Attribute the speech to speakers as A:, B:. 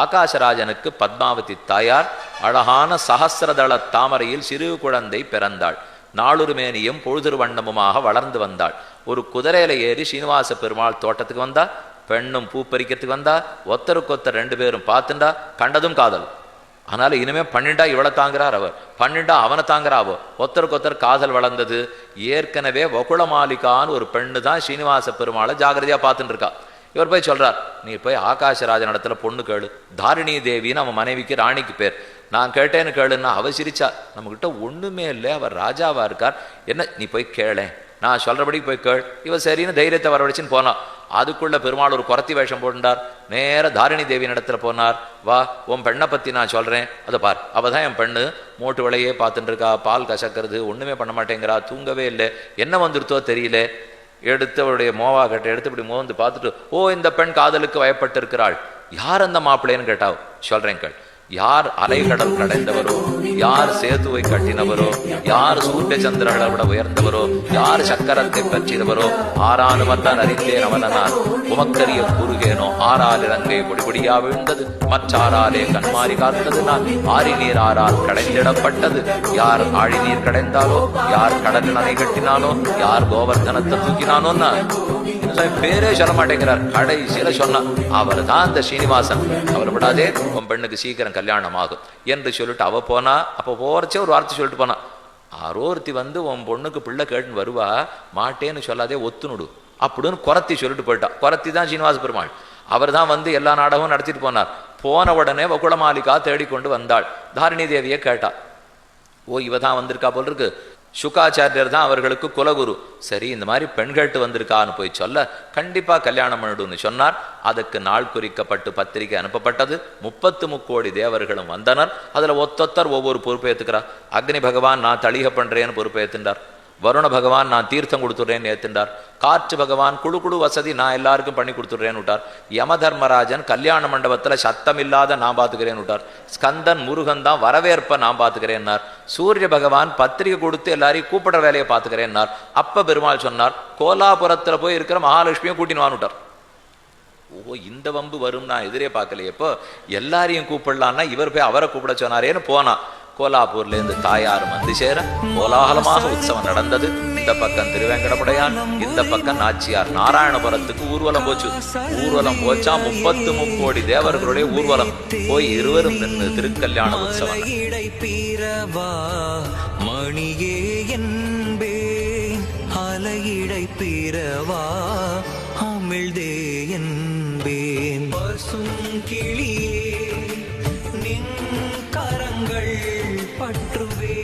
A: ஆகாசராஜனுக்கு பத்மாவதி தாயார் அழகான சஹசிரதள தாமரையில் சிறு குழந்தை பிறந்தாள். நாளொரு மேனியும் பொழுதுரு வண்ணமுமாக வளர்ந்து வந்தாள். ஒரு குதிரையில ஏறி ஸ்ரீனிவாச பெருமாள் தோட்டத்துக்கு வந்தா. பெண்ணும் பூ பறிக்கிறதுக்கு வந்தா. ஒத்தருக்கொத்தர் 2 பேரும் பார்த்துண்டா. கண்டதும் காதல். அதனால இனிமே 12 இவளை தாங்குறார் அவர், 12 அவனை தாங்குறாவோ. ஒத்தருக்கொத்தர் காதல் வளர்ந்தது. ஏற்கனவே வகுளமாலிகான்னு ஒரு பெண்ணு தான் ஸ்ரீனிவாச பெருமாளை ஜாகிரதையா பார்த்துட்டு இருக்கா. இவர் போய் சொல்றார், நீ போய் ஆகாசராஜன் இடத்துல பொண்ணு கேளு. தாரிணி தேவின்னு அவன் மனைவிக்கு ராணிக்கு பேர். நான் கேட்டேன்னு கேளுன்னா அவ சிரிச்சா. நம்மகிட்ட ஒண்ணுமே இல்லை, அவர் ராஜாவா இருக்கார், என்ன நீ போய் கேளேன், நான் சொல்றபடி போய் கேள். இவ சரின்னு தைரியத்தை வரவழைச்சின்னு போனான். அதுக்குள்ள பெருமாள் ஒரு குறத்தி வேஷம் போட்டுண்டார். நேர தாரிணி தேவியின் இடத்துல போனார். வா, உன் பெண்ணை பத்தி நான் சொல்றேன், அதை பார். அவதான் என் பெண்ணு, மோட்டு விலையே பார்த்துட்டு இருக்கா, பால் கசக்கிறது, ஒண்ணுமே பண்ண மாட்டேங்கிறா, தூங்கவே இல்லை, என்ன வந்துருத்தோ தெரியல. எடுத்து அவருடைய மோவா கட்டை எடுத்து இப்படி மோந்து பார்த்துட்டு, ஓ இந்த பெண் காதலுக்கு வயப்பட்டு இருக்கிறாள், யார் அந்த மாப்பிள்ளைன்னு கேட்டா. சொல்றேன் கேள். யார் அலைகடல் கடைந்தவரோ, யார் சேதுவை கட்டினவரோ, யார் சூரிய சந்திரனை விட உயர்ந்தவரோ, யார் சக்கரத்தை பற்றினவரோ, ஆறானுமத்தான் அறிந்தேன் அவனான் உமக்கரிய கூறுகேனோ, ஆறால் இறங்கை பொடிபொடியா விழுந்தது, மற்றாராலே கண்மாறி காத்தது, நான் ஆரி நீர் ஆறால் கடைந்திடப்பட்டது. யார் ஆழி நீர் கடைந்தாலோ, யார் கடலில் அணை கட்டினாலோ, யார் கோவர்தனத்தை தூக்கினானோன்னா பேரே சொல்ல மாட்டேங்கிறார். கடைசியில சொன்னா அவர் தான் அந்த ஸ்ரீனிவாசன். அவர் விடாதே, உன் பெண்ணுக்கு சீக்கிரம் கல்யாணம் ஆகும் என்று சொல்லிட்டு அவ போனா. அப்ப போறச்சே ஒரு வார்த்தை சொல்லிட்டு போனா, ஆரோர்த்தி வந்து உன் பொண்ணுக்கு பிள்ளை கேட்டுன்னு வருவா, மாட்டேன்னு சொல்லாதே ஒத்துனுடு அப்படின்னு குறத்தி சொல்லிட்டு போயிட்டா. குறத்தி தான் ஸ்ரீனிவாச பெருமாள். அவர் தான் வந்து எல்லா நாடகமும் நடத்திட்டு போனார். போன உடனே வகுளமாலிகா தேடிக்கொண்டு வந்தாள். தாரிணி தேவியை கேட்டா. ஓ இவ தான் வந்திருக்கா போல் இருக்கு. சுகாச்சாரியர் தான் அவர்களுக்கு குலகுரு. சரி, இந்த மாதிரி பெண் கேட்டு வந்திருக்கான்னு போய் சொல்ல, கண்டிப்பா கல்யாணம் பண்ணிடுன்னு சொன்னார். அதுக்கு நாள் குறிக்கப்பட்டு பத்திரிகை அனுப்பப்பட்டது. 33 கோடி தேவர்களும் வந்தனர். அதுல ஒத்தொத்தர் ஒவ்வொரு பொறுப்பேற்றுக்கிறார். அக்னி பகவான் நான் தளிக பண்றேன்னு பொறுப்பேற்றுண்டார். வருண பகவான் நான் தீர்த்தம் கொடுத்துட்றேன்னு ஏத்துண்டார். காற்று பகவான் குழு குழு வசதி நான் எல்லாருக்கும் பண்ணி கொடுத்துட்றேன்னு விட்டார். யம தர்மராஜன் கல்யாண மண்டபத்துல சத்தம் இல்லாத நான் பாத்துக்கிறேன்னு விட்டார். ஸ்கந்தன் முருகன் தான் வரவேற்ப நான் பாத்துக்கிறேன்னார். சூரிய பகவான் பத்திரிகை கொடுத்து எல்லாரையும் கூப்பிடுற வேலையை பாத்துக்கிறேன்னார். அப்ப பெருமாள் சொன்னார், கோலாபுரத்துல போய் இருக்கிற மகாலட்சுமியை கூட்டின்னு வான்னுட்டார். ஓ இந்த வம்பு வரும் நான் எதிரே பார்க்கலையே. இப்போ எல்லாரையும் கூப்பிடலான்னா இவர் போய் அவரை கூப்பிட சொன்னாரேன்னு போனா. கோலாப்பூர்ல இருந்து தாயாரும் வந்து சேர கோலாகலமாக உற்சவம் நடந்தது. இந்த பக்கம் திருவேங்கடமுடையான், இந்த பக்கம் நாச்சியார். நாராயணபுரத்துக்கு ஊர்வலம் போச்சு. ஊர்வலம் போச்சா 33 கோடி தேவர்களுடைய ஊர்வலம் போய் இருவரும் நின்று திருக்கல்யாண உற்சவம். மணியே என்பே அலையிடை பீரவா அமிழ்தே என்பேன் கிளியே நின் கரங்கள் பற்றுவே.